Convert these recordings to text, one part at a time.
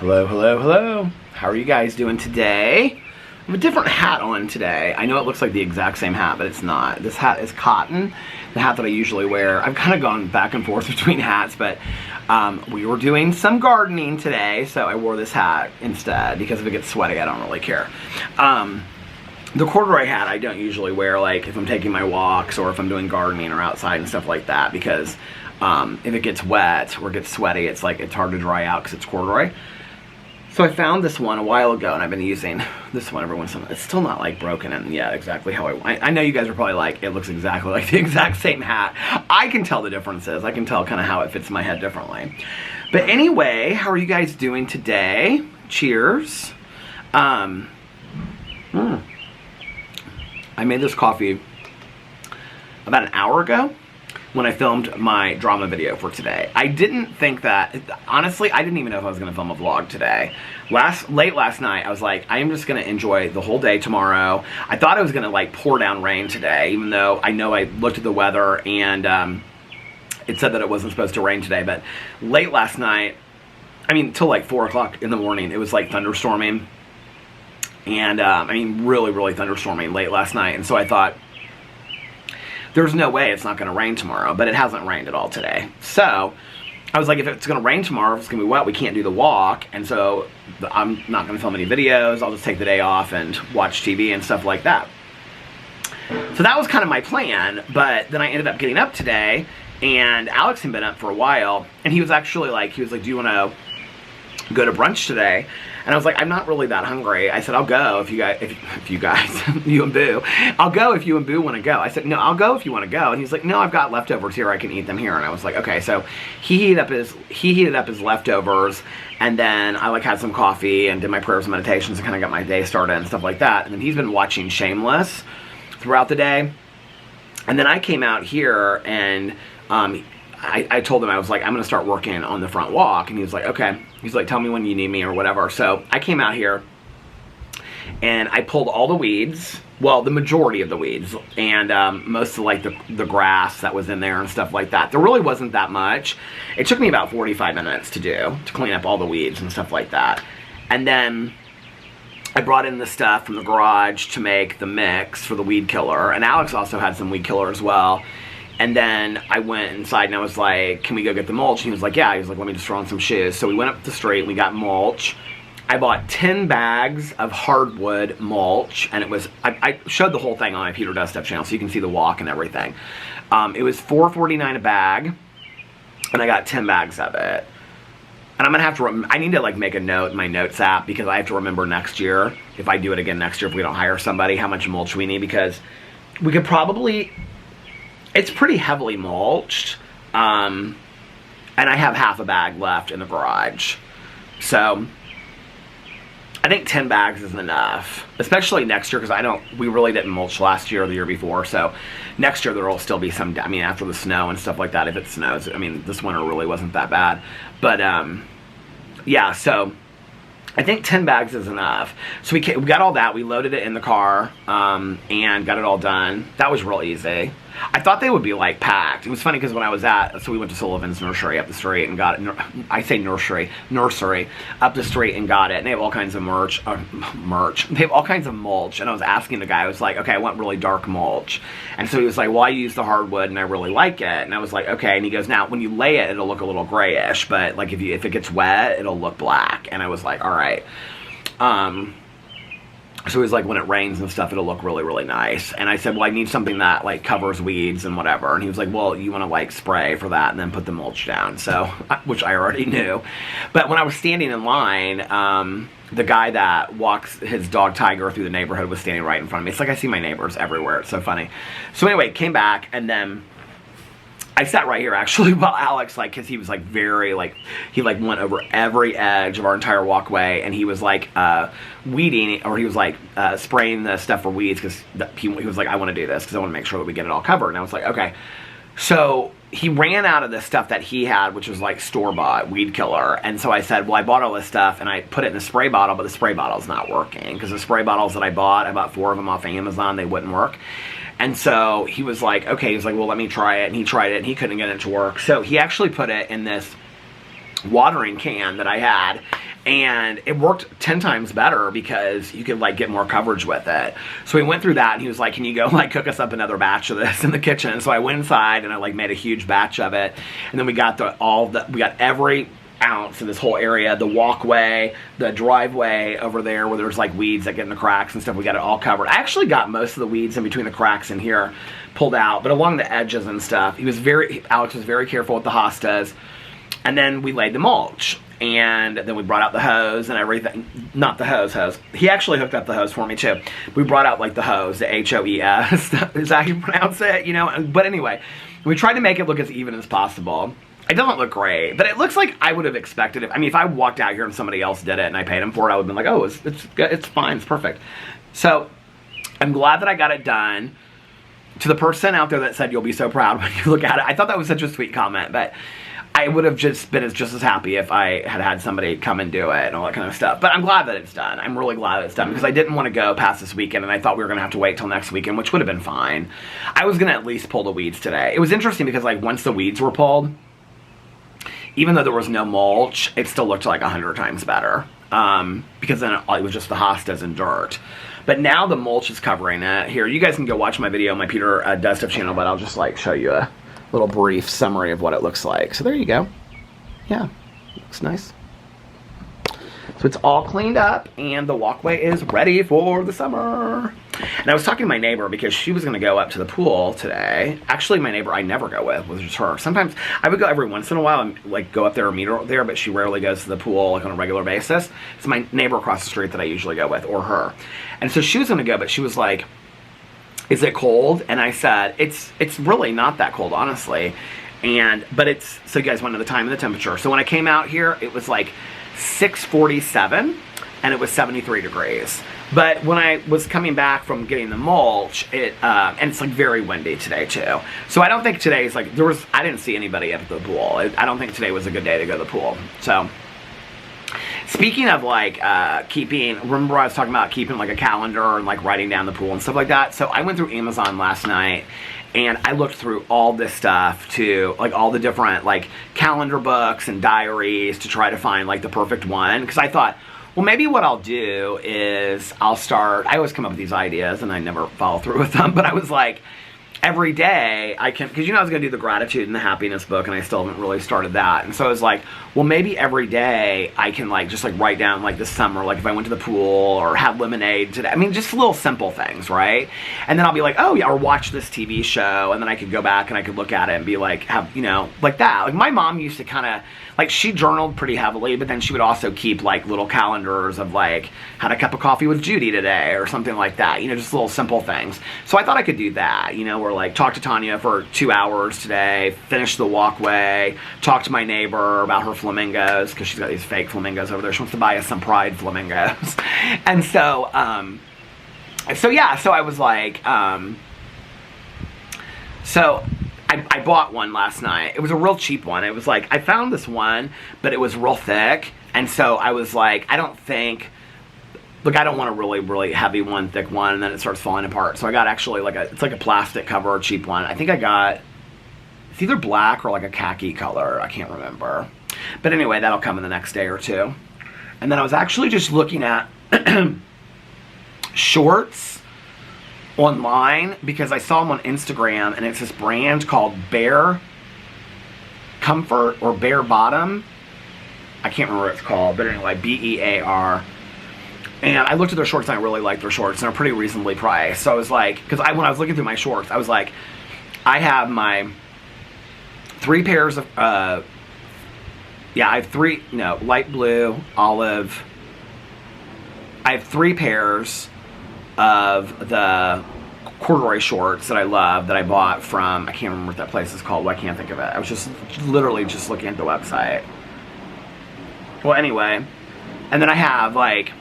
Hello, hello, hello. How are you guys doing today? I have a different hat on today. I know it looks like the exact same hat, but it's not. This hat is cotton, the hat that I usually wear. I've kind of gone back and forth between hats, but we were doing some gardening today, so I wore this hat instead because if it gets sweaty, I don't really care. The corduroy hat I don't usually wear, like if I'm taking my walks or if I'm doing gardening or outside and stuff like that, because if it gets wet or gets sweaty, it's hard to dry out because it's corduroy. So I found this one a while ago, and I've been using this one every once in a while. It's still not like broken and yeah, exactly how I want. I know you guys are probably like, it looks exactly like the exact same hat. I can tell the differences. I can tell kind of how it fits my head differently. But anyway, how are you guys doing today? Cheers. I made this coffee about an hour ago when I filmed my drama video for today. I didn't think that, honestly, I didn't even know if I was gonna film a vlog today. Late last night, I was like, I am just gonna enjoy the whole day tomorrow. I thought it was gonna like pour down rain today, even though I know I looked at the weather and it said that it wasn't supposed to rain today, but late last night, I mean, till like 4 o'clock in the morning, it was like thunderstorming. And I mean, really, really thunderstorming late last night. And so I thought, there's no way it's not going to rain tomorrow, but it hasn't rained at all today. So I was like, if it's going to rain tomorrow, if it's going to be wet, we can't do the walk. And so I'm not going to film any videos. I'll just take the day off and watch TV and stuff like that. So that was kind of my plan, but then I ended up getting up today, and Alex had been up for a while, and he was actually like, do you want to go to brunch today? And I was like, I'm not really that hungry. I said, I'll go if you guys, you and Boo. I'll go if you and Boo want to go. I said, no, I'll go if you want to go. And he's like, no, I've got leftovers here. I can eat them here. And I was like, okay. So he heated up his leftovers, and then I like had some coffee and did my prayers and meditations and kind of got my day started and stuff like that. And then he's been watching Shameless throughout the day. And then I came out here and I told him, I was like, I'm going to start working on the front walk. And he was like, okay. He's like, tell me when you need me or whatever. So I came out here and I pulled all the weeds. Well, the majority of the weeds. And most of like the grass that was in there and stuff like that. There really wasn't that much. It took me about 45 minutes to clean up all the weeds and stuff like that. And then I brought in the stuff from the garage to make the mix for the weed killer. And Alex also had some weed killer as well. And then I went inside and I was like, can we go get the mulch? And he was like, yeah. He was like, let me just throw on some shoes. So we went up the street and we got mulch. I bought 10 bags of hardwood mulch, and it was, I showed the whole thing on my Peter Does Stuff channel so you can see the walk and everything. It was $4.49 a bag, and I got 10 bags of it. And I'm gonna have to, I need to like make a note in my notes app because I have to remember next year, if I do it again next year, if we don't hire somebody, how much mulch we need, because we could probably, it's pretty heavily mulched, and I have half a bag left in the garage. So I think 10 bags isn't enough, especially next year, because we really didn't mulch last year or the year before. So next year there will still be some, I mean, after the snow and stuff like that, if it snows. I mean, this winter really wasn't that bad. But yeah, so I think 10 bags is enough. So we got all that. We loaded it in the car and got it all done. That was real easy. I thought they would be like packed. It was funny because when I was so we went to Sullivan's nursery up the street and got it. I say nursery up the street and got it. And they have all kinds of They have all kinds of mulch. And I was asking the guy, I was like, okay, I want really dark mulch. And so he was like, well, I use the hardwood and I really like it. And I was like, okay. And he goes, now when you lay it, it'll look a little grayish, but like if it gets wet, it'll look black. And I was like, all right. So he was like, when it rains and stuff, it'll look really, really nice. And I said, well, I need something that like covers weeds and whatever. And he was like, well, you want to like spray for that and then put the mulch down. So, which I already knew. But when I was standing in line, the guy that walks his dog Tiger through the neighborhood was standing right in front of me. It's like I see my neighbors everywhere. It's so funny. So anyway, came back and then I sat right here actually while Alex, like, cause he was like very like, he like went over every edge of our entire walkway and he was like weeding, or he was like spraying the stuff for weeds cause he was like, I want to do this cause I want to make sure that we get it all covered. And I was like, okay. So he ran out of the stuff that he had, which was like store-bought weed killer. And so I said, well, I bought all this stuff and I put it in a spray bottle, but the spray bottle's not working because the spray bottles that I bought 4 of them off Amazon, they wouldn't work. And so he was like, okay, he was like, well, let me try it. And he tried it and he couldn't get it to work. So he actually put it in this watering can that I had. And it worked 10 times better because you could like get more coverage with it. So we went through that and he was like, can you go like cook us up another batch of this in the kitchen? So I went inside and I like made a huge batch of it. And then we got we got every ounce of this whole area, the walkway, the driveway over there where there's like weeds that get in the cracks and stuff. We got it all covered. I actually got most of the weeds in between the cracks in here pulled out, but along the edges and stuff, Alex was very careful with the hostas. And then we laid the mulch. And then we brought out the hose and everything. Not the hose. He actually hooked up the hose for me too. We brought out like the hose, the H-O-E-S. Is that how you pronounce it? You know? But anyway, we tried to make it look as even as possible. It doesn't look great, but it looks like I would have expected it. I mean, if I walked out here and somebody else did it and I paid him for it, I would have been like, oh, it's fine, it's perfect. So I'm glad that I got it done. To the person out there that said you'll be so proud when you look at it, I thought that was such a sweet comment, but I would have just been just as happy if I had somebody come and do it and all that kind of stuff. But I'm glad that it's done. I'm really glad that it's done because I didn't want to go past this weekend and I thought we were going to have to wait till next weekend, which would have been fine. I was going to at least pull the weeds today. It was interesting because like once the weeds were pulled, even though there was no mulch, it still looked like 100 times better because then it was just the hostas and dirt. But now the mulch is covering it. Here, you guys can go watch my video on my Peter Does Stuff channel, but I'll just like show you a little brief summary of what it looks like. So there you go. Yeah, looks nice. So it's all cleaned up and the walkway is ready for the summer. And I was talking to my neighbor because she was going to go up to the pool today. Actually, my neighbor I never go with was just her. Sometimes I would go every once in a while and like go up there or meet her there, but she rarely goes to the pool like on a regular basis. It's my neighbor across the street that I usually go with, or her. And so she was going to go, but she was like, is it cold? And I said, it's really not that cold, honestly. But it's, so you guys want to know the time and the temperature. So when I came out here, it was like 6:47 and it was 73 degrees. But when I was coming back from getting the mulch, and it's like very windy today too. So I don't think today's like, I didn't see anybody at the pool. I don't think today was a good day to go to the pool. So speaking of like remember I was talking about keeping like a calendar and like writing down the pool and stuff like that. So I went through Amazon last night and I looked through all this stuff to like all the different like calendar books and diaries to try to find like the perfect one. Because I thought, well, maybe what I'll do is I always come up with these ideas and I never follow through with them, but I was like, every day I can, because I was going to do the gratitude and the happiness book and I still haven't really started that. And so I was like, well, maybe every day I can like just like write down like this summer, like if I went to the pool or had lemonade today. I mean, just little simple things, right? And then I'll be like, oh yeah, or watch this TV show, and then I could go back and I could look at it and be like, like that. Like my mom used to kind of, like she journaled pretty heavily, but then she would also keep like little calendars of like, had a cup of coffee with Judy today or something like that, just little simple things. So I thought I could do that, where like talk to Tanya for 2 hours today, finish the walkway, talk to my neighbor about her flamingos, because she's got these fake flamingos over there. She wants to buy us some pride flamingos. And so, yeah, so I was like, so I bought one last night. It was a real cheap one. It was like, I found this one, but it was real thick. And so I was like, I don't want a really, really heavy one, thick one, and then it starts falling apart. So I got actually it's like a plastic cover, cheap one. I think I got, it's either black or like a khaki color. I can't remember. But anyway, that'll come in the next day or two. And then I was actually just looking at shorts online because I saw them on Instagram, and it's this brand called Bare Comfort or Bare Bottom. I can't remember what it's called, but anyway, B-E-A-R. And I looked at their shorts and I really liked their shorts, and they're pretty reasonably priced. So I was like, because when I was looking through my shorts, I was like, I have my 3 pairs of, I have light blue, olive. I have 3 pairs of the corduroy shorts that I love that I bought from, I can't remember what that place is called. Well, I can't think of it. I was just literally just looking at the website. Well, anyway, and then I have like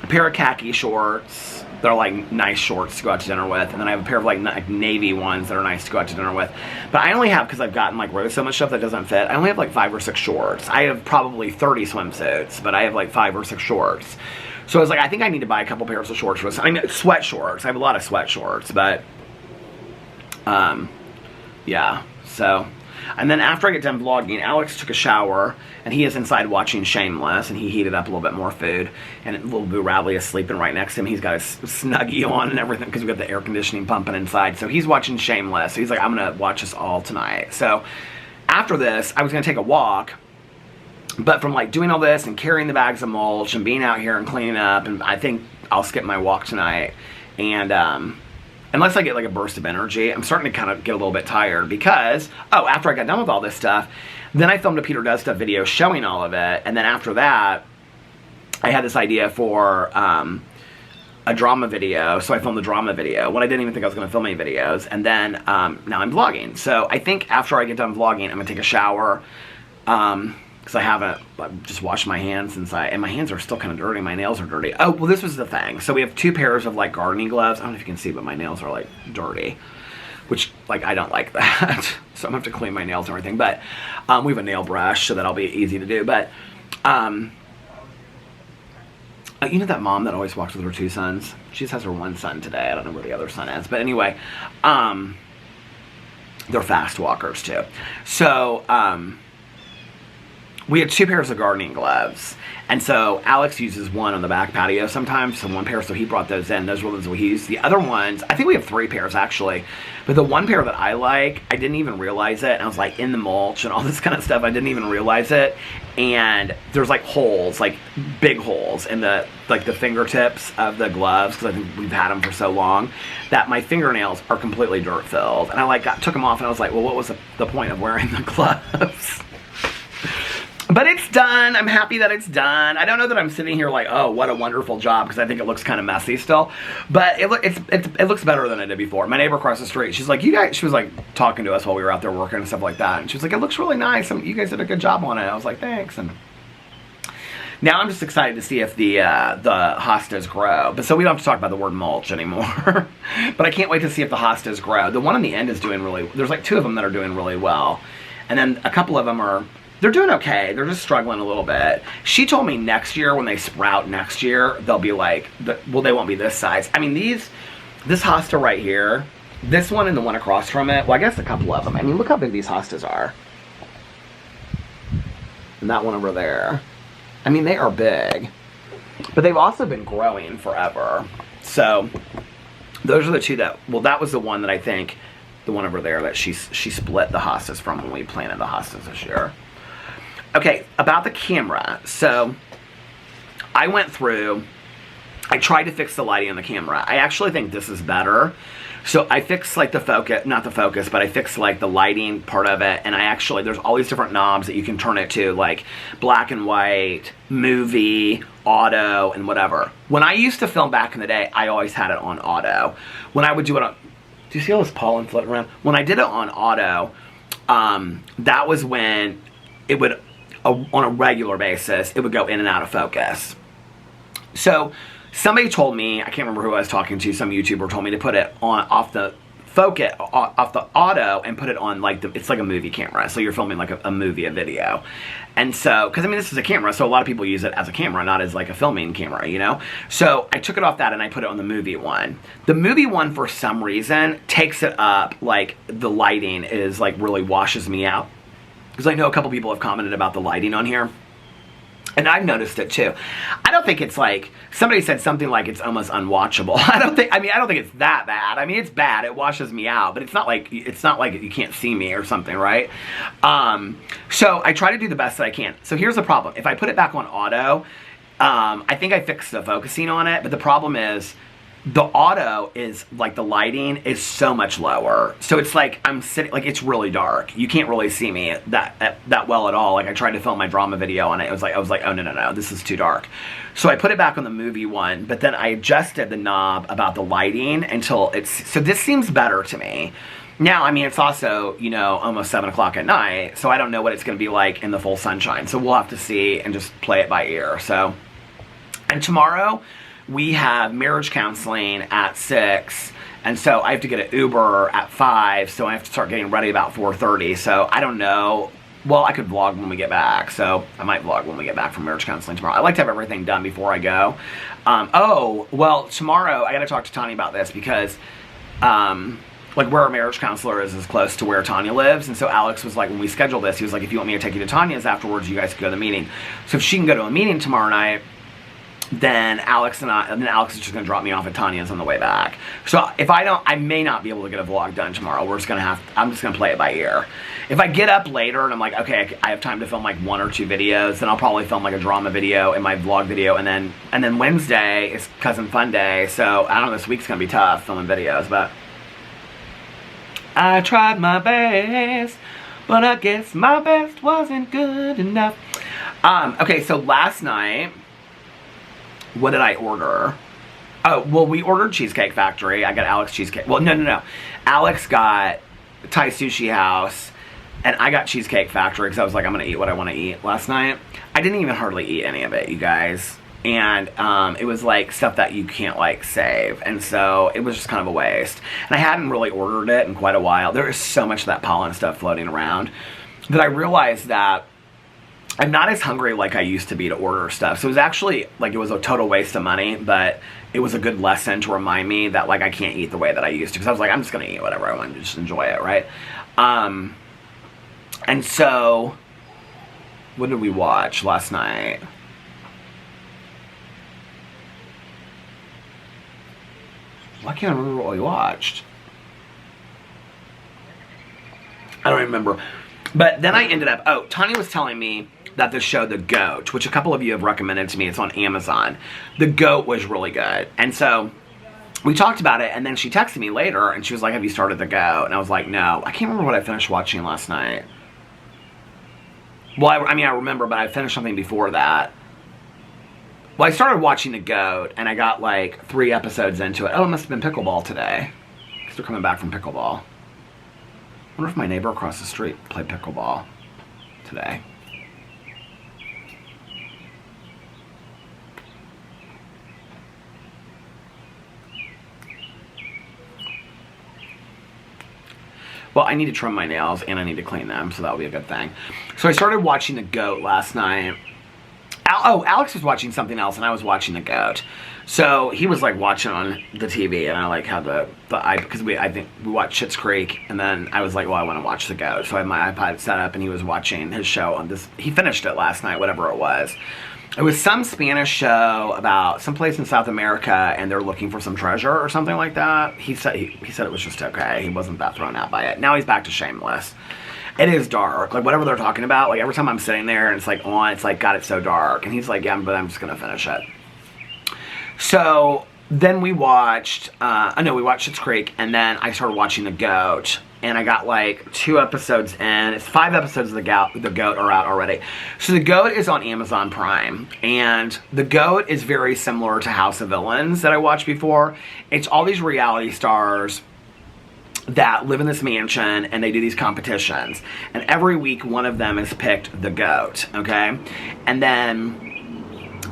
a pair of khaki shorts that are like nice shorts to go out to dinner with, and then I have a pair of like navy ones that are nice to go out to dinner with. But I only have, because I've gotten like rid of so much stuff that doesn't fit, I only have like 5 or 6 shorts. I have probably 30 swimsuits, but I have like 5 or 6 shorts. So I was like, I think I need to buy a couple pairs of shorts. Sweat shorts. I have a lot of sweat shorts, but yeah. So, And then after I get done vlogging, Alex took a shower, and he is inside watching Shameless, and he heated up a little bit more food. And little Boo Radley is sleeping right next to him. He's got his Snuggie on and everything because we got the air conditioning pumping inside. So he's watching Shameless. So he's like, I'm going to watch this all tonight. So after this, I was going to take a walk. But from like doing all this and carrying the bags of mulch and being out here and cleaning up, and I think I'll skip my walk tonight. And unless I get like a burst of energy, I'm starting to kind of get a little bit tired because, after I got done with all this stuff, then I filmed a Peter Does Stuff video showing all of it. And then after that, I had this idea for a drama video. So I filmed the drama video when I didn't even think I was going to film any videos. And then now I'm vlogging. So I think after I get done vlogging, I'm going to take a shower. Because I've just washed my hands and my hands are still kind of dirty. My nails are dirty. Oh, well, this was the thing. So we have 2 pairs of like gardening gloves. I don't know if you can see, but my nails are like dirty, which like I don't like that. So I'm gonna have to clean my nails and everything. But we have a nail brush, so that'll be easy to do. But you know that mom that always walks with her 2 sons? She just has her 1 son today. I don't know where the other son is, but anyway, they're fast walkers too. So we had 2 pairs of gardening gloves. And so Alex uses one on the back patio sometimes, so 1 pair, so he brought those in. Those were the ones we used. The other ones, I think we have 3 pairs actually. But the 1 pair that I like, I didn't even realize it. And I was like in the mulch and all this kind of stuff. I didn't even realize it. And there's like holes, like big holes in the fingertips of the gloves, because I think we've had them for so long, that my fingernails are completely dirt filled. And I took them off and I was like, well, what was the point of wearing the gloves? But it's done. I'm happy that it's done. I don't know that I'm sitting here like, oh, what a wonderful job, because I think it looks kind of messy still. But it looks better than it did before. My neighbor across the street, she's like, she was like talking to us while we were out there working and stuff like that. And she was like, it looks really nice. You guys did a good job on it. I was like, thanks. And now I'm just excited to see if the hostas grow. But so we don't have to talk about the word mulch anymore. But I can't wait to see if the hostas grow. The one on the end is doing there's like 2 of them that are doing really well. And then a couple of them they're doing okay. They're just struggling a little bit. She told me next year, when they sprout next year, they'll be like, they won't be this size. I mean, this hosta right here, this one and the one across from it, well, I guess a couple of them. I mean, look how big these hostas are. And that one over there. I mean, they are big. But they've also been growing forever. So, those are the 2 that was the one that I think, the one over there that she split the hostas from when we planted the hostas this year. Okay, about the camera. So, I tried to fix the lighting on the camera. I actually think this is better. So, I fixed like the focus, not the focus, but I fixed like the lighting part of it. And there's all these different knobs that you can turn it to, like black and white, movie, auto, and whatever. When I used to film back in the day, I always had it on auto. When I would do it on, do you see all this pollen floating around? When I did it on auto, that was when it would, on a regular basis, it would go in and out of focus. So somebody told me, I can't remember who I was talking to, some YouTuber told me to put it off the auto and put it on it's like a movie camera. So you're filming like a movie, a video. And so, because I mean, this is a camera, so a lot of people use it as a camera, not as like a filming camera, you know? So I took it off that and I put it on the movie one. The movie one, for some reason, takes it up, like the lighting is like really washes me out. Because I know a couple people have commented about the lighting on here. And I've noticed it too. I don't think it's like, somebody said something like it's almost unwatchable. I don't think it's that bad. I mean, it's bad. It washes me out, but it's not like you can't see me or something, right? So I try to do the best that I can. So here's the problem. If I put it back on auto, I think I fixed the focusing on it, but the problem is the auto is like the lighting is so much lower. So it's like I'm sitting, like it's really dark. You can't really see me that well at all. Like I tried to film my drama video on it. I was like, oh no, this is too dark. So I put it back on the movie one, but then I adjusted the knob about the lighting until so this seems better to me. Now, I mean, it's also, you know, almost 7 o'clock at night, so I don't know what it's going to be like in the full sunshine. So we'll have to see and just play it by ear. So, and tomorrow we have marriage counseling at 6, and so I have to get an Uber at 5, so I have to start getting ready about 4:30. So I don't know. Well, I could vlog when we get back, so I might vlog when we get back from marriage counseling tomorrow. I like to have everything done before I go. Oh, well, tomorrow I got to talk to Tani about this because like where our marriage counselor is close to where Tanya lives. And so Alex was like, when we scheduled this, he was like, if you want me to take you to Tanya's afterwards, you guys can go to the meeting. So if she can go to a meeting tomorrow night, then Alex is just gonna drop me off at Tanya's on the way back. So if I don't, I may not be able to get a vlog done tomorrow. I'm just gonna play it by ear. If I get up later and I'm like, okay, I have time to film like 1 or 2 videos, then I'll probably film like a drama video and my vlog video, and then Wednesday is Cousin Fun Day. So I don't know, this week's gonna be tough filming videos, but I tried my best, but I guess my best wasn't good enough. Okay, so last night, what did I order? Oh, well, we ordered Cheesecake Factory. I got Alex cheesecake. Well, no. Alex got Thai Sushi House, and I got Cheesecake Factory because I was like, I'm going to eat what I want to eat last night. I didn't even hardly eat any of it, you guys. And it was like stuff that you can't like save. And so it was just kind of a waste. And I hadn't really ordered it in quite a while. There is so much of that pollen stuff floating around that I realized that I'm not as hungry like I used to be to order stuff. So it was actually, like, it was a total waste of money, but it was a good lesson to remind me that, like, I can't eat the way that I used to. Because I was like, I'm just going to eat whatever I want to just enjoy it, right? And so, what did we watch last night? Well, I can't remember what we watched. I don't remember. But then I ended up, Tanya was telling me that the show The Goat, which a couple of you have recommended to me, it's on Amazon. The Goat was really good. And so we talked about it, and then she texted me later, and she was like, have you started The Goat? And I was like, no. I can't remember what I finished watching last night. Well, I mean, I remember, but I finished something before that. Well, I started watching The Goat, and I got like 3 episodes into it. Oh, it must have been pickleball today, because they're coming back from pickleball. I wonder if my neighbor across the street played pickleball today. Well, I need to trim my nails and I need to clean them, so that'll be a good thing. So I started watching The Goat last night. Alex was watching something else and I was watching The Goat. So he was like watching on the TV, and I like had because I think we watched Schitt's Creek, and then I was like, well, I want to watch The Goat. So I had my iPad set up and he was watching his show on this. He finished it last night, whatever it was. It was some Spanish show about some place in South America, and they're looking for some treasure or something like that. He said it was just okay. He wasn't that thrown out by it. Now he's back to Shameless. It is dark. Like, whatever they're talking about, like, every time I'm sitting there and it's like on, it's like, God, it's so dark. And he's like, yeah, but I'm just gonna finish it. So then we watched, we watched Schitt's Creek, and then I started watching The Goat, and I got like 2 episodes in. It's 5 episodes of The Goat are out already. So The Goat is on Amazon Prime, and The Goat is very similar to House of Villains that I watched before. It's all these reality stars that live in this mansion, and they do these competitions, and every week one of them is picked the GOAT, okay? And then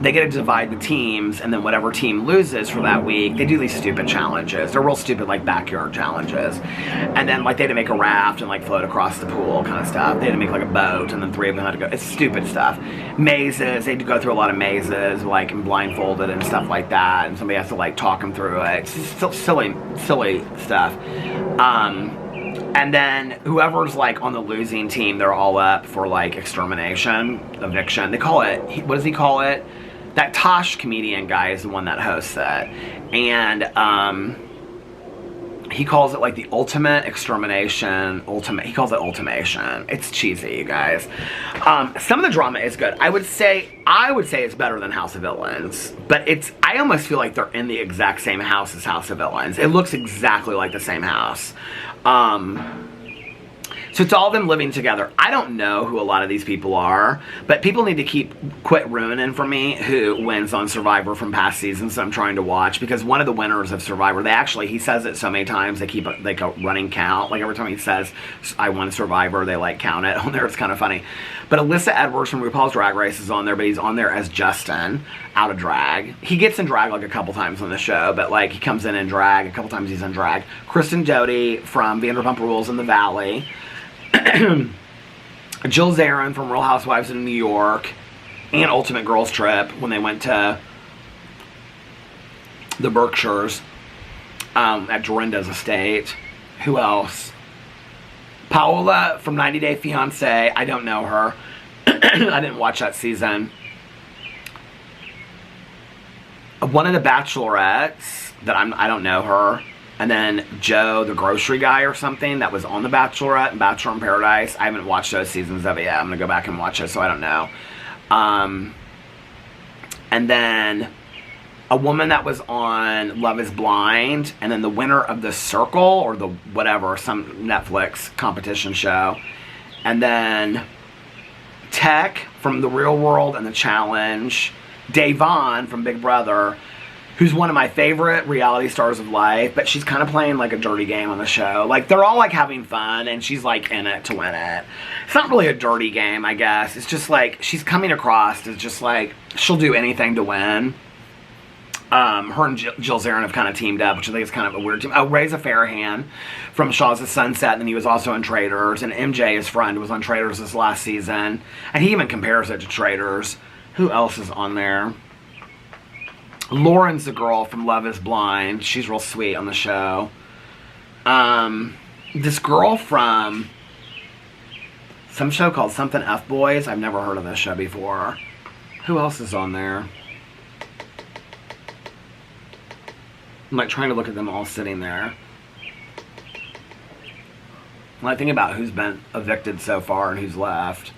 they get to divide the teams, and then whatever team loses for that week, they do these stupid challenges. They're real stupid, like backyard challenges. And then like they had to make a raft and like float across the pool kind of stuff. They had to make like a boat, and then 3 of them had to go. It's stupid stuff. Mazes, they had to go through a lot of mazes, like blindfolded and stuff like that, and somebody has to like talk them through it. It's just silly stuff. And then whoever's like on the losing team, they're all up for like extermination, eviction. They call it, what does he call it? That Tosh comedian guy is the one that hosts it. And he calls it like the ultimate extermination, he calls it ultimation. It's cheesy, you guys. Some of the drama is good. I would say it's better than House of Villains, but I almost feel like they're in the exact same house as House of Villains. It looks exactly like the same house. So it's all them living together. I don't know who a lot of these people are, but people need to quit ruining for me who wins on Survivor from past seasons that I'm trying to watch, because one of the winners of Survivor, he says it so many times, they keep like a running count. Like every time he says, I won Survivor, they like count it on there. It's kind of funny. But Alyssa Edwards from RuPaul's Drag Race is on there, but he's on there as Justin, out of drag. He gets in drag like a couple times on the show, but like he comes in drag, a couple times he's in drag. Kristen Doty from Vanderpump Rules in the Valley. Jill Zarin from Real Housewives in New York, and Ultimate Girls Trip when they went to the Berkshires at Dorinda's estate. Who else? Paola from 90 Day Fiancé. I don't know her. I didn't watch that season. One of the Bachelorettes that I don't know her. And then Joe, the grocery guy or something that was on The Bachelorette and Bachelor in Paradise. I haven't watched those seasons of it yet. I'm going to go back and watch it, so I don't know. And then a woman that was on Love is Blind. And then the winner of The Circle or the whatever, some Netflix competition show. And then Tech from The Real World and The Challenge. Davon from Big Brother, who's one of my favorite reality stars of life, but she's kind of playing like a dirty game on the show. Like, they're all like having fun, and she's like in it to win it. It's not really a dirty game, I guess. It's just like, she's coming across as just like, she'll do anything to win. Her and Jill Zarin have kind of teamed up, which I think is kind of a weird team. Oh, Reza Farhan from Shaw's of Sunset, and then he was also in Traitors, and MJ, his friend, was on Traitors this last season, and he even compares it to Traitors. Who else is on there? Lauren's the girl from Love is Blind. She's real sweet on the show. This girl from some show called something F Boys. I've never heard of this show before. Who else is on there? I'm like trying to look at them all sitting there. When I think about who's been evicted so far and who's left.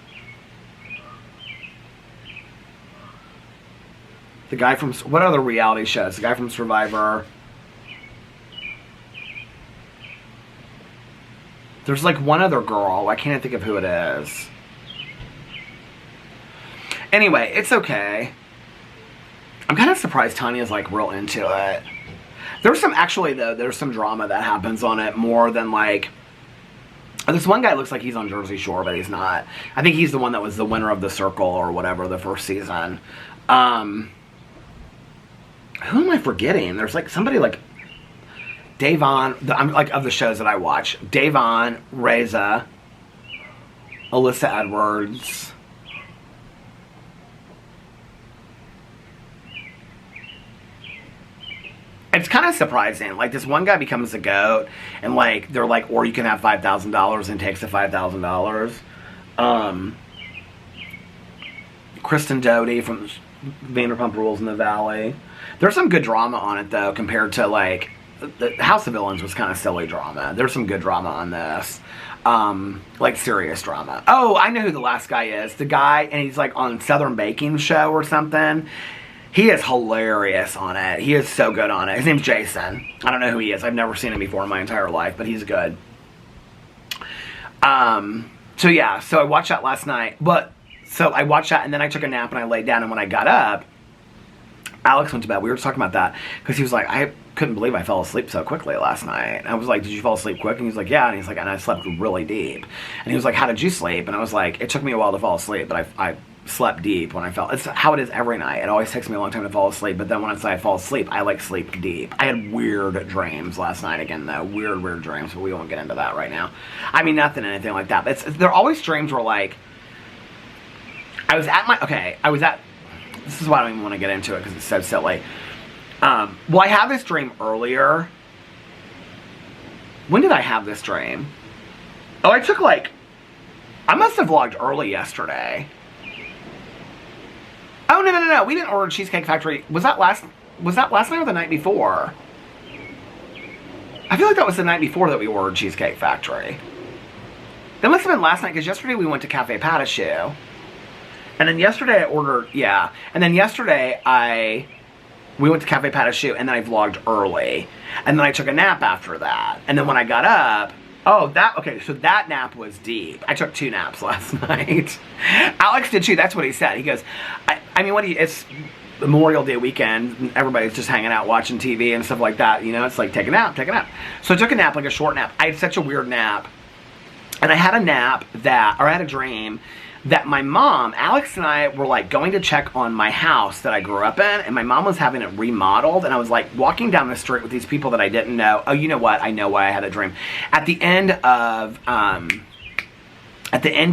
The guy from, what other reality shows? The guy from Survivor. There's like one other girl. I can't think of who it is. Anyway, it's okay. I'm kind of surprised Tanya's like real into it. There's some, actually though, there's some drama that happens on it more than like, this one guy looks like he's on Jersey Shore, but he's not. I think he's the one that was the winner of The Circle or whatever, the first season. Who am I forgetting? There's like somebody like Davon. I'm like of the shows that I watch. Davon, Reza, Alyssa Edwards. It's kind of surprising. Like, this one guy becomes a goat, and like they're like, or you can have $5,000, and takes the $5,000. Kristen Doute from Vanderpump Rules in the Valley. There's some good drama on it though, compared to like the House of Villains was kind of silly drama. There's some good drama on this, like serious drama. Oh, I know who the last guy is. The guy, and he's like on Southern Baking Show or something. He is hilarious on it. He is so good on it. His name's Jason. I don't know who he is. I've never seen him before in my entire life, but he's good. So yeah, so I watched that last night. So I watched that, and then I took a nap, and I laid down, and when I got up, Alex went to bed. We were just talking about that, because he was like, I couldn't believe I fell asleep so quickly last night. And I was like, did you fall asleep quick? And he was like, yeah. And he's like, and I slept really deep. And he was like, how did you sleep? And I was like, it took me a while to fall asleep, but I slept deep when I fell. It's how it is every night. It always takes me a long time to fall asleep, but then when I fall asleep, I like sleep deep. I had weird dreams last night again, though. Weird dreams, but we won't get into that right now. I mean, anything like that. But they're always dreams where, like, this is why I don't even want to get into it, because it's so silly. Well, I had this dream earlier. When did I have this dream? Oh, I must have vlogged early yesterday. Oh, no. We didn't order Cheesecake Factory. Was that last night or the night before? I feel like that was the night before that we ordered Cheesecake Factory. That must have been last night, because yesterday we went to Cafe Pas de Choux. And then yesterday I ordered, yeah. And then yesterday we went to Cafe Pas de Choux, and then I vlogged early. And then I took a nap after that. And then when I got up, so that nap was deep. I took 2 naps last night. Alex did too, that's what he said. He goes, it's Memorial Day weekend, and everybody's just hanging out watching TV and stuff like that, you know? It's like, take a nap. So I took a nap, like a short nap. I had such a weird nap. And I had a dream that my mom, Alex and I were like going to check on my house that I grew up in, and my mom was having it remodeled, and I was like walking down the street with these people that I didn't know. Oh, you know what? I know why I had a dream. At the end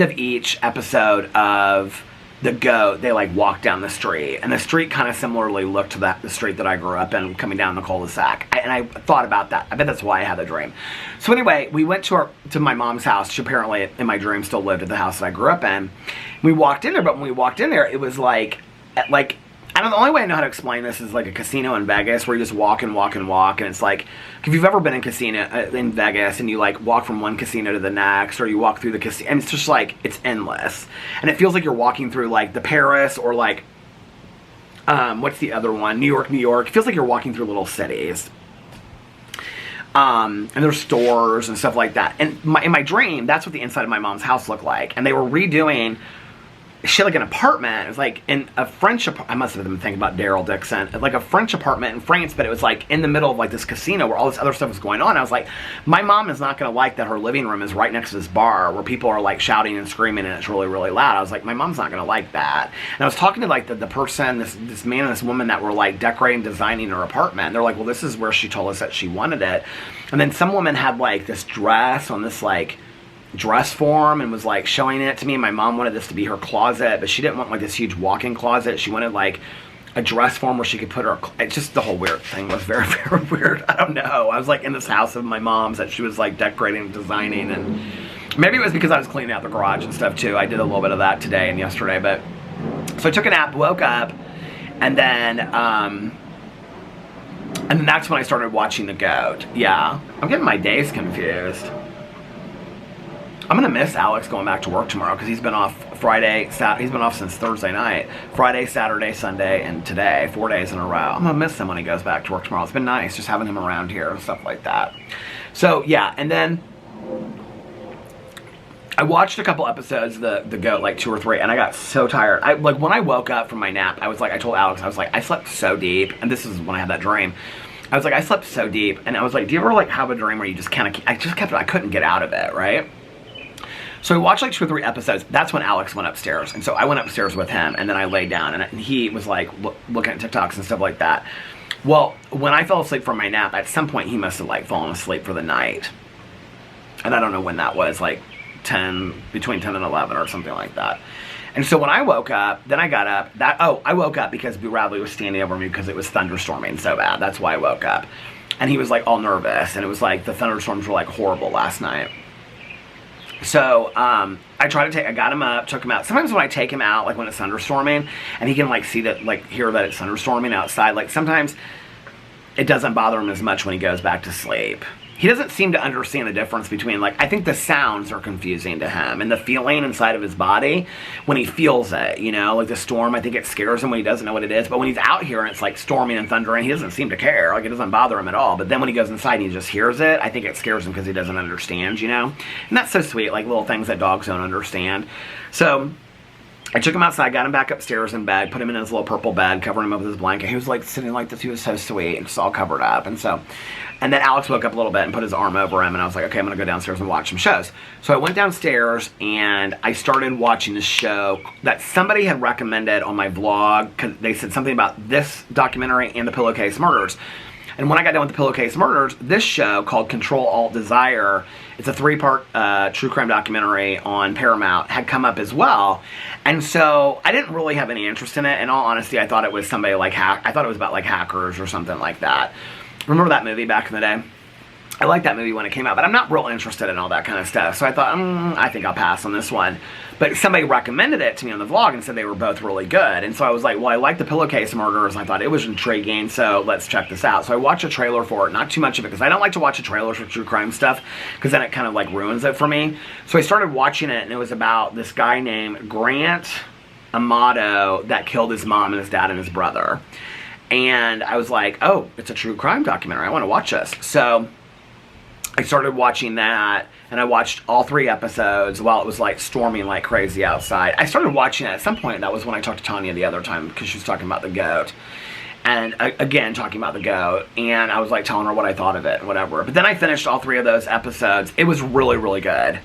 of each episode of the goat, they like walked down the street, and the street kind of similarly looked to the street that I grew up in, coming down the cul-de-sac. And I thought about that. I bet that's why I had the dream. So anyway, we went to my mom's house. She apparently, in my dream, still lived at the house that I grew up in. We walked in there, but when we walked in there, it was like I don't know, the only way I know how to explain this is like a casino in Vegas where you just walk and walk and walk, and it's like, if you've ever been in casino in Vegas and you like walk from one casino to the next, or you walk through the casino, and it's just like, it's endless. And it feels like you're walking through like the Paris, or like, what's the other one? New York, New York. It feels like you're walking through little cities. And there's stores and stuff like that. And in my dream, that's what the inside of my mom's house looked like. And they were redoing shit like an apartment. It was like in a French apartment. I must have been thinking about Daryl Dixon. Like a French apartment in France, but it was like in the middle of like this casino where all this other stuff was going on. I was like, my mom is not going to like that her living room is right next to this bar where people are like shouting and screaming and it's really, really loud. I was like, my mom's not going to like that. And I was talking to like the person, this man and this woman that were like decorating, designing her apartment. And they're like, well, this is where she told us that she wanted it. And then some woman had like this dress on this like dress form and was like showing it to me. My mom wanted this to be her closet, but she didn't want like this huge walk-in closet. She wanted like a dress form where she could put her, it's just the whole weird thing was very, very weird. I don't know. I was like in this house of my mom's that she was like decorating and designing, and maybe it was because I was cleaning out the garage and stuff too. I did a little bit of that today and yesterday, but so I took a nap, woke up, and then that's when I started watching The Goat. Yeah, I'm getting my days confused. I'm going to miss Alex going back to work tomorrow because he's been off Friday, he's been off since Thursday night. Friday, Saturday, Sunday, and today, 4 days in a row. I'm going to miss him when he goes back to work tomorrow. It's been nice just having him around here and stuff like that. So, yeah, and then I watched a couple episodes of The Goat, like 2 or 3, and I got so tired. Like, when I woke up from my nap, I was like, I told Alex, I was like, I slept so deep, and this is when I had that dream. I was like, I slept so deep, and I was like, do you ever, like, have a dream where you just kind of, I couldn't get out of it, right? So we watched like 2 or 3 episodes. That's when Alex went upstairs. And so I went upstairs with him, and then I laid down, and he was like looking at TikToks and stuff like that. Well, when I fell asleep from my nap, at some point he must have like fallen asleep for the night. And I don't know when that was, like between 10 and 11 or something like that. And so when I woke up, then I got up. I woke up because Boo Radley was standing over me because it was thunderstorming so bad. That's why I woke up. And he was like all nervous, and it was like the thunderstorms were like horrible last night. So, I got him up, took him out. Sometimes when I take him out, like when it's thunderstorming, and he can like see that, like hear that it's thunderstorming outside, like sometimes it doesn't bother him as much when he goes back to sleep. He doesn't seem to understand the difference between, like, I think the sounds are confusing to him, and the feeling inside of his body when he feels it, you know, like the storm, I think it scares him when he doesn't know what it is, but when he's out here and it's like storming and thundering, he doesn't seem to care, like it doesn't bother him at all. But then when he goes inside and he just hears it, I think it scares him because he doesn't understand, you know, and that's so sweet, like little things that dogs don't understand. So I took him outside, got him back upstairs in bed, put him in his little purple bed, covered him up with his blanket. He was like sitting like this. He was so sweet and just all covered up. And then Alex woke up a little bit and put his arm over him, and I was like, okay, I'm going to go downstairs and watch some shows. So I went downstairs and I started watching this show that somebody had recommended on my vlog, because they said something about this documentary and the Pillowcase Murders. And when I got done with the Pillowcase Murders, this show called Control Alt Desire, it's a 3-part true crime documentary on Paramount, had come up as well. And so I didn't really have any interest in it. In all honesty, I thought it was somebody like I thought it was about like hackers or something like that. Remember that movie back in the day? I liked that movie when it came out, but I'm not real interested in all that kind of stuff. So I thought, I think I'll pass on this one. But somebody recommended it to me on the vlog and said they were both really good. And so I was like, well, I like the Pillowcase Murders, and I thought it was intriguing, so let's check this out. So I watched a trailer for it, not too much of it, because I don't like to watch a trailer for true crime stuff, because then it kind of like ruins it for me. So I started watching it, and it was about this guy named Grant Amato that killed his mom and his dad and his brother. And I was like, oh, it's a true crime documentary. I want to watch this. So I started watching that, and I watched all 3 episodes while it was like storming like crazy outside. I started watching it at some point. That was when I talked to Tanya the other time, because she was talking about The Goat. And again, talking about The Goat. And I was like telling her what I thought of it and whatever. But then I finished all 3 of those episodes. It was really, really good.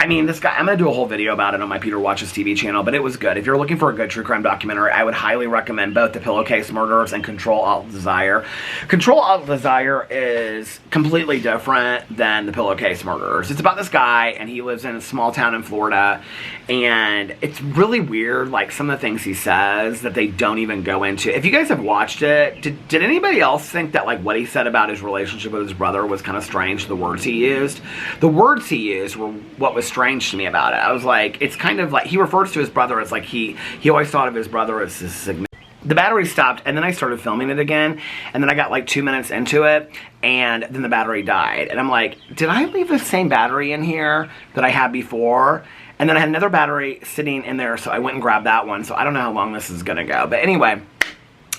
I mean, this guy, I'm going to do a whole video about it on my Peter Watches TV channel, but it was good. If you're looking for a good true crime documentary, I would highly recommend both The Pillowcase Murders and Control Alt Desire. Control Alt Desire is completely different than The Pillowcase Murders. It's about this guy, and he lives in a small town in Florida, and it's really weird, like some of the things he says that they don't even go into. If you guys have watched it, did anybody else think that like what he said about his relationship with his brother was kind of strange, the words he used? The words he used were what was strange to me about it. I was like, it's kind of like, he refers to his brother as like, he always thought of his brother as his significant. The battery stopped, and then I started filming it again, and then I got like 2 minutes into it, and then the battery died. And I'm like, did I leave the same battery in here that I had before? And then I had another battery sitting in there, so I went and grabbed that one, so I don't know how long this is gonna go. But anyway,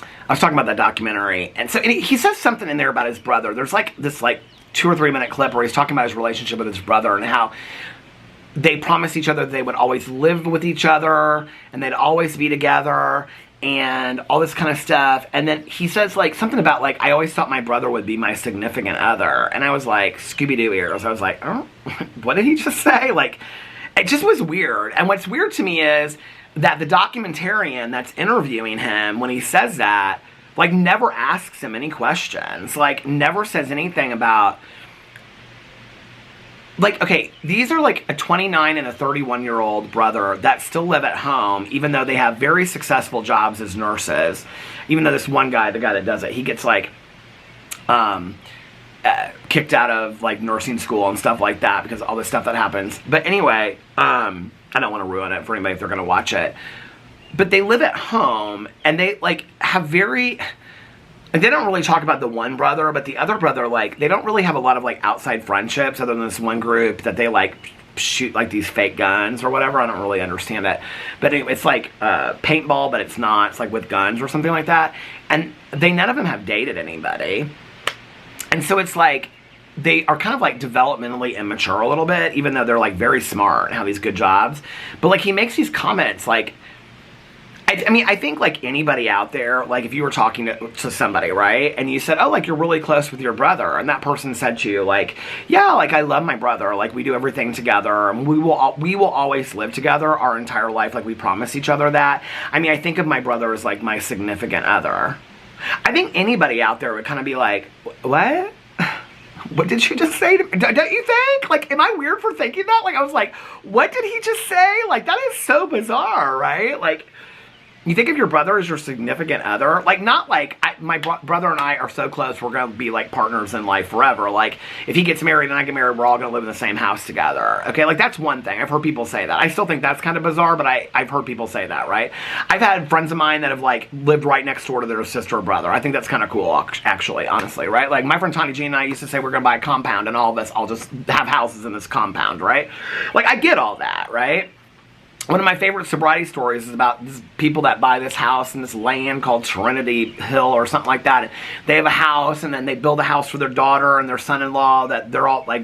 I was talking about that documentary, and so he says something in there about his brother. There's like this like 2 or 3 minute clip where he's talking about his relationship with his brother and how they promised each other they would always live with each other and they'd always be together and all this kind of stuff. And then he says like something about like, I always thought my brother would be my significant other. And I was like, Scooby-Doo ears. I was like, oh, what did he just say? Like, it just was weird. And what's weird to me is that the documentarian that's interviewing him, when he says that, like never asks him any questions. Like never says anything about, like, okay, these are like a 29 and a 31-year-old brother that still live at home, even though they have very successful jobs as nurses. Even though this one guy, the guy that does it, he gets like kicked out of like nursing school and stuff like that because of all this stuff that happens. But anyway, I don't want to ruin it for anybody if they're going to watch it. But they live at home and they like have very... And they don't really talk about the one brother, but the other brother, like, they don't really have a lot of, like, outside friendships other than this one group that they, like, shoot, like, these fake guns or whatever. I don't really understand it. But anyway, it's like paintball, but it's not. It's, like, with guns or something like that. And none of them have dated anybody. And so it's, like, they are kind of, like, developmentally immature a little bit, even though they're, like, very smart and have these good jobs. But, like, he makes these comments, like... I mean, I think, like, anybody out there, like, if you were talking to somebody, right, and you said, oh, like, you're really close with your brother, and that person said to you, like, yeah, like, I love my brother, like, we do everything together, and we will always live together our entire life, like, we promise each other that. I mean, I think of my brother as, like, my significant other. I think anybody out there would kind of be like, what? What did you just say to me? Don't you think? Like, am I weird for thinking that? Like, I was like, what did he just say? Like, that is so bizarre, right? Like... You think of your brother as your significant other? Like, not like, my brother and I are so close, we're going to be, like, partners in life forever. Like, if he gets married and I get married, we're all going to live in the same house together. Okay, like, that's one thing. I've heard people say that. I still think that's kind of bizarre, but I've heard people say that, right? I've had friends of mine that have, like, lived right next door to their sister or brother. I think that's kind of cool, actually, honestly, right? Like, my friend Tiny Jean and I used to say we're going to buy a compound, and all of us all just have houses in this compound, right? Like, I get all that, right? One of my favorite sobriety stories is about these people that buy this house in this land called Trinity Hill or something like that. They have a house, and then they build a house for their daughter and their son-in-law that they're all, like,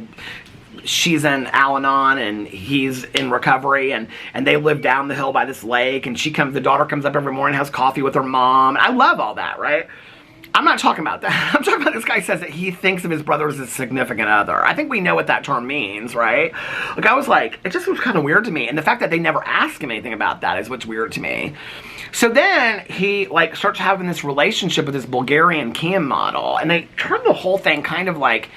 she's in Al-Anon and he's in recovery, and they live down the hill by this lake, and the daughter comes up every morning, has coffee with her mom. I love all that, right? I'm not talking about that. I'm talking about this guy says that he thinks of his brother as his significant other. I think we know what that term means, right? Like, I was like, it just was kind of weird to me. And the fact that they never ask him anything about that is what's weird to me. So then he, like, starts having this relationship with this Bulgarian cam model. And they turn the whole thing kind of like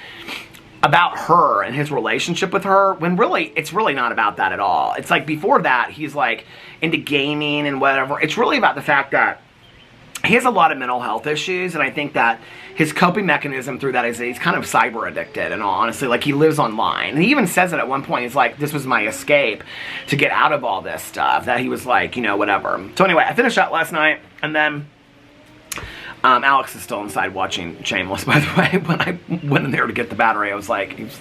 about her and his relationship with her, when really, it's really not about that at all. It's like before that, he's like into gaming and whatever. It's really about the fact that he has a lot of mental health issues, and I think that his coping mechanism through that is that he's kind of cyber addicted, and honestly, like, he lives online. And he even says it at one point. He's like, this was my escape to get out of all this stuff, that he was like, you know, whatever. So anyway, I finished that last night, and then Alex is still inside watching Shameless, by the way. When I went in there to get the battery, I was like, he's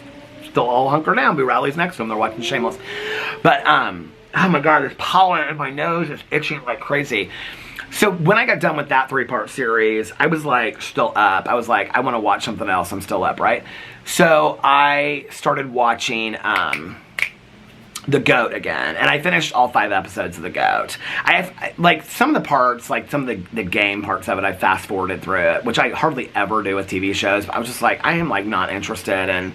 still all hunkered down. Boo Riley's next to him. They're watching Shameless. But, oh my God, there's pollen in my nose. It's itching like crazy. So when I got done with that 3-part series, I was like still up. I was like, I want to watch something else. I'm still up, right? So I started watching The Goat again, and I finished all 5 episodes of The Goat. I have, like, some of the parts, like some of the game parts of it, I fast forwarded through it, which I hardly ever do with TV shows. But I was just like, I am like not interested. And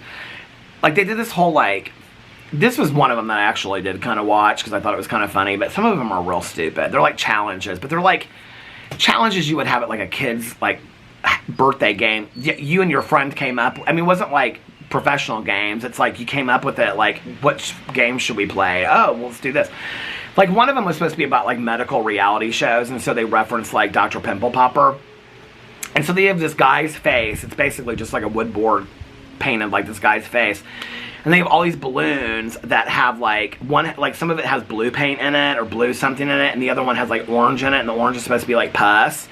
like they did this whole like this was one of them that I actually did kind of watch because I thought it was kind of funny, but some of them are real stupid. They're like challenges, but they're like challenges you would have at like a kid's like birthday game. You and your friend came up, I mean, it wasn't like professional games. It's like you came up with it, like, what game should we play? Oh, well, let's do this. Like, one of them was supposed to be about like medical reality shows, and so they referenced like Dr. Pimple Popper. And so they have this guy's face. It's basically just like a wood board painted like this guy's face. And they have all these balloons that have like, one, like some of it has blue paint in it or blue something in it, and the other one has like orange in it, and the orange is supposed to be like pus.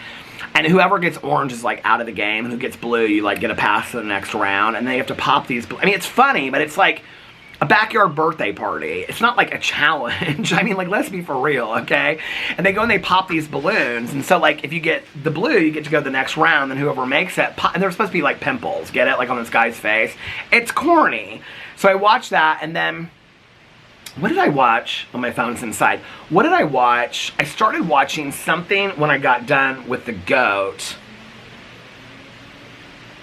And whoever gets orange is like out of the game, and who gets blue, you like get a pass to the next round, and they have to pop these. I mean, it's funny, but it's like a backyard birthday party. It's not like a challenge. I mean, like, let's be for real, okay? And they go and they pop these balloons, and so like if you get the blue, you get to go the next round, and whoever makes it, and they're supposed to be like pimples, get it? Like on this guy's face. It's corny. So I watched that, and then what did I watch? On my phone's inside. What did I watch? I started watching something when I got done with the goat.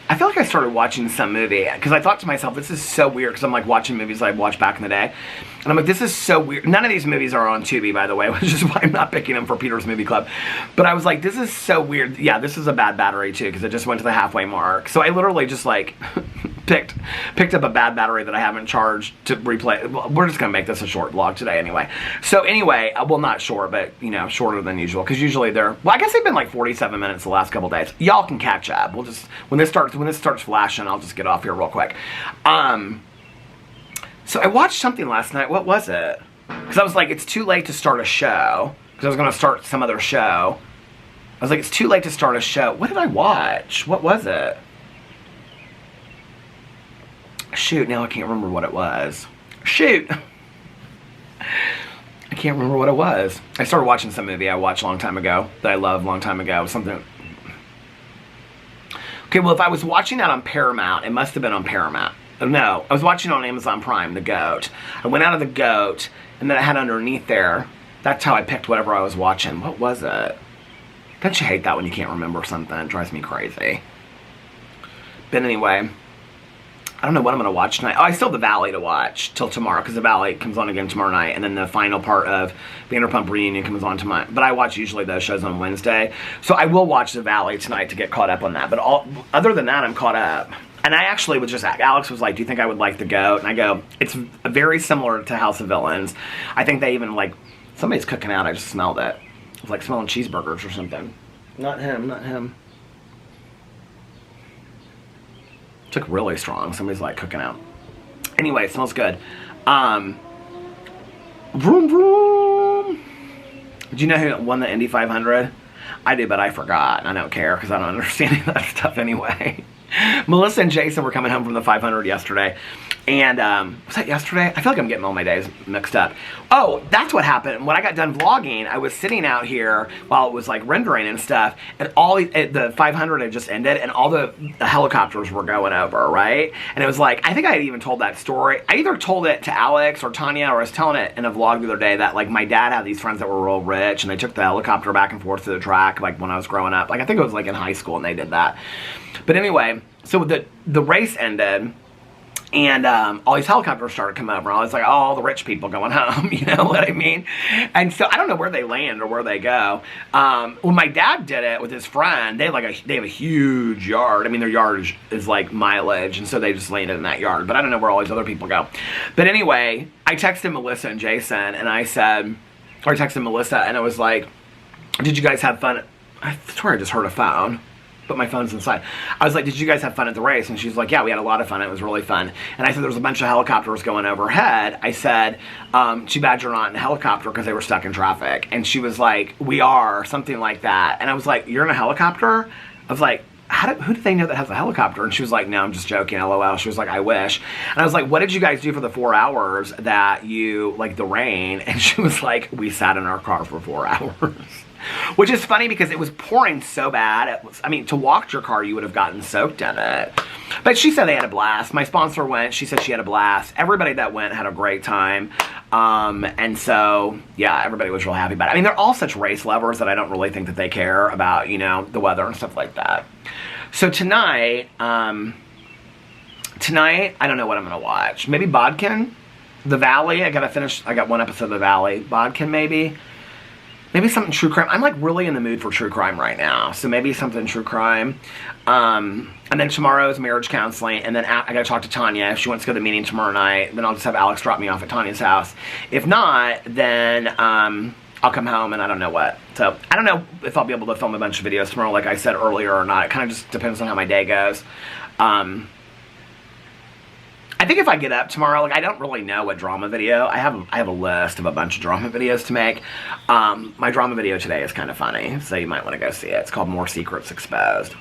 I feel like I started watching some movie because I thought to myself, this is so weird, because I'm like watching movies I've watched back in the day. And I'm like, this is so weird. None of these movies are on Tubi, by the way, which is why I'm not picking them for Peter's Movie Club. But I was like, this is so weird. Yeah, this is a bad battery too, because it just went to the halfway mark. So I literally just like picked up a bad battery that I haven't charged to replay. Well, we're just going to make this a short vlog today anyway. So anyway, well, not short, but, you know, shorter than usual, because usually they're, well, I guess they've been like 47 minutes the last couple days. Y'all can catch up. We'll just, when this starts flashing, I'll just get off here real quick. So I watched something last night. What was it? Because I was like, it's too late to start a show, because I was going to start some other show. I was like, it's too late to start a show. What did I watch? What was it? Shoot, now I can't remember what it was. Shoot! I can't remember what it was. I started watching some movie I watched a long time ago, that I loved a long time ago. Something. Okay, well, if I was watching that on Paramount, it must have been on Paramount. No, I was watching it on Amazon Prime, The Goat. I went out of The Goat, and then I had underneath there, that's how I picked whatever I was watching. What was it? Don't you hate that when you can't remember something? It drives me crazy. But anyway, I don't know what I'm going to watch tonight. Oh, I still have The Valley to watch till tomorrow, because The Valley comes on again tomorrow night, and then the final part of Vanderpump Reunion comes on tomorrow. But I watch usually those shows on Wednesday. So I will watch The Valley tonight to get caught up on that. But other than that, I'm caught up. And I actually was just, Alex was like, do you think I would like The Goat? And I go, it's very similar to House of Villains. I think they even, like, somebody's cooking out. I just smelled it. It's like smelling cheeseburgers or something. Not him, not him. Took really strong. Somebody's like cooking out. Anyway, it smells good. Vroom vroom. Did you know who won the Indy 500? I did, but I forgot. I don't care because I don't understand any of that stuff anyway. Melissa and Jason were coming home from the 500 yesterday. And, was that yesterday? I feel like I'm getting all my days mixed up. Oh, that's what happened. When I got done vlogging, I was sitting out here while it was like rendering and stuff, and the 500 had just ended, and all the helicopters were going over, right? And it was like, I think I had even told that story. I either told it to Alex or Tanya, or I was telling it in a vlog the other day that like my dad had these friends that were real rich, and they took the helicopter back and forth to the track like when I was growing up. Like I think it was like in high school and they did that. But anyway, so the race ended, and all these helicopters started coming over. I was like, oh, all the rich people going home, you know what I mean? And so I don't know where they land or where they go. When my dad did it with his friend, they have a huge yard. I mean, their yard is like mileage, and so they just landed in that yard. But I don't know where all these other people go. But anyway, I texted Melissa and Jason, and I texted Melissa, and I was like, did you guys have fun? I swear I just heard a phone. But my phone's inside. I was like, did you guys have fun at the race? And she's like, yeah, we had a lot of fun. It was really fun. And I said, there was a bunch of helicopters going overhead. I said, too bad you're not in a helicopter because they were stuck in traffic. And she was like, we are, something like that. And I was like, you're in a helicopter? I was like, who do they know that has a helicopter? And she was like, no, I'm just joking, LOL. She was like, I wish. And I was like, what did you guys do for the 4 hours that you, like the rain? And she was like, we sat in our car for 4 hours. Which is funny because it was pouring so bad. I mean, to walk your car, you would have gotten soaked in it. But she said they had a blast. My sponsor went. She said she had a blast. Everybody that went had a great time. And so, yeah, everybody was real happy about it. I mean, they're all such race lovers that I don't really think that they care about, you know, the weather and stuff like that. So tonight, I don't know what I'm going to watch. Maybe Bodkin? The Valley, I got one episode of The Valley. Bodkin, maybe something true crime. I'm like really in the mood for true crime right now, so maybe something true crime. And then tomorrow is marriage counseling, and then I gotta talk to Tanya. If she wants to go to the meeting tomorrow night, then I'll just have Alex drop me off at Tanya's house. If not, then I'll come home and I don't know what. So I don't know if I'll be able to film a bunch of videos tomorrow, like I said earlier, or not. It kind of just depends on how my day goes. I think if I get up tomorrow, like I don't really know what drama video. I have a list of a bunch of drama videos to make. My drama video today is kind of funny, so you might want to go see it. It's called More Secrets Exposed.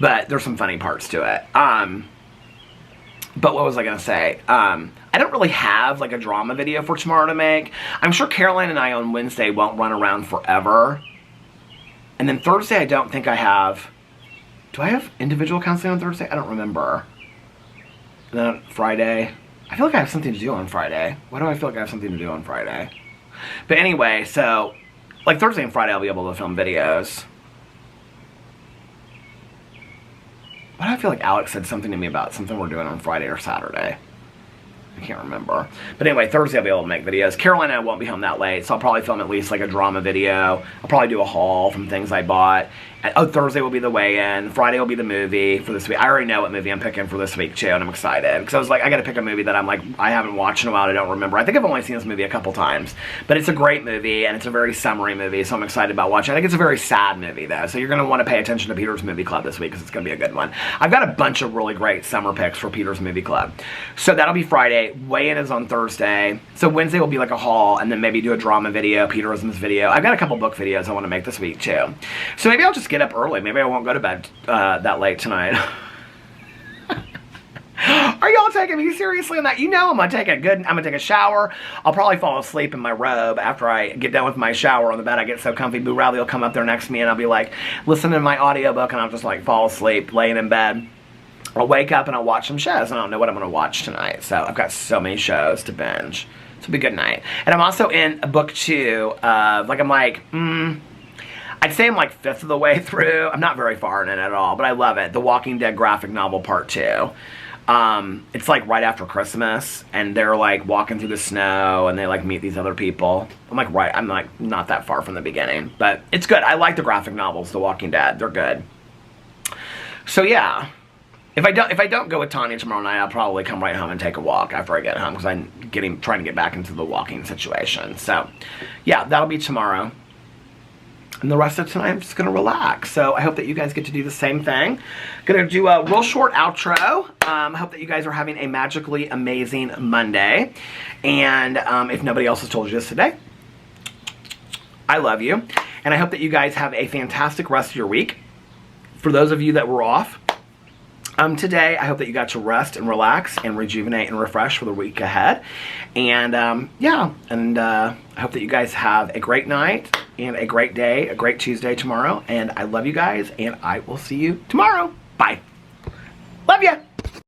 But there's some funny parts to it. But what was I going to say? I don't really have like a drama video for tomorrow to make. I'm sure Caroline and I on Wednesday won't run around forever. And then Thursday I don't think I have. Do I have individual counseling on Thursday? I don't remember. And then Friday, I feel like I have something to do on Friday. Why do I feel like I have something to do on Friday? But anyway, so, like Thursday and Friday I'll be able to film videos. Why do I feel like Alex said something to me about something we're doing on Friday or Saturday? I can't remember. But anyway, Thursday I'll be able to make videos. Caroline and I won't be home that late, so I'll probably film at least like a drama video. I'll probably do a haul from things I bought. And, Thursday will be the weigh-in. Friday will be the movie for this week. I already know what movie I'm picking for this week, too, and I'm excited. Because I was like, I gotta pick a movie that I'm like, I haven't watched in a while, I don't remember. I think I've only seen this movie a couple times. But it's a great movie, and it's a very summery movie, so I'm excited about watching. I think it's a very sad movie, though, so you're gonna want to pay attention to Peter's Movie Club this week, because it's gonna be a good one. I've got a bunch of really great summer picks for Peter's Movie Club. So that'll be Friday. Weigh-in is on Thursday. So Wednesday will be like a haul, and then maybe do a drama video, Peterisms video. I've got a couple book videos I want to make this week, too. So maybe I'll just get up early. Maybe I won't go to bed that late tonight. Are y'all taking me seriously on that? You know I'm gonna take a shower. I'll probably fall asleep in my robe after I get done with my shower on the bed. I get so comfy. Boo Riley will come up there next to me and I'll be like listening to my audiobook and I'll just like fall asleep laying in bed. I'll wake up and I'll watch some shows. I don't know what I'm gonna watch tonight. So I've got so many shows to binge. It'll be a good night. And I'm also in book 2 of I'd say I'm like 1/5 of the way through. I'm not very far in it at all, but I love it. The Walking Dead graphic novel part 2. It's like right after Christmas, and they're like walking through the snow, and they like meet these other people. I'm like not that far from the beginning, but it's good. I like the graphic novels, The Walking Dead. They're good. So yeah, if I don't go with Tanya tomorrow night, I'll probably come right home and take a walk after I get home because I'm trying to get back into the walking situation. So yeah, that'll be tomorrow. And the rest of tonight, I'm just going to relax. So I hope that you guys get to do the same thing. Going to do a real short outro. I hope that you guys are having a magically amazing Monday. And if nobody else has told you this today, I love you. And I hope that you guys have a fantastic rest of your week. For those of you that were off today, I hope that you got to rest and relax and rejuvenate and refresh for the week ahead. And yeah, and I hope that you guys have a great night and a great day, a great Tuesday tomorrow. And I love you guys, and I will see you tomorrow. Bye. Love ya.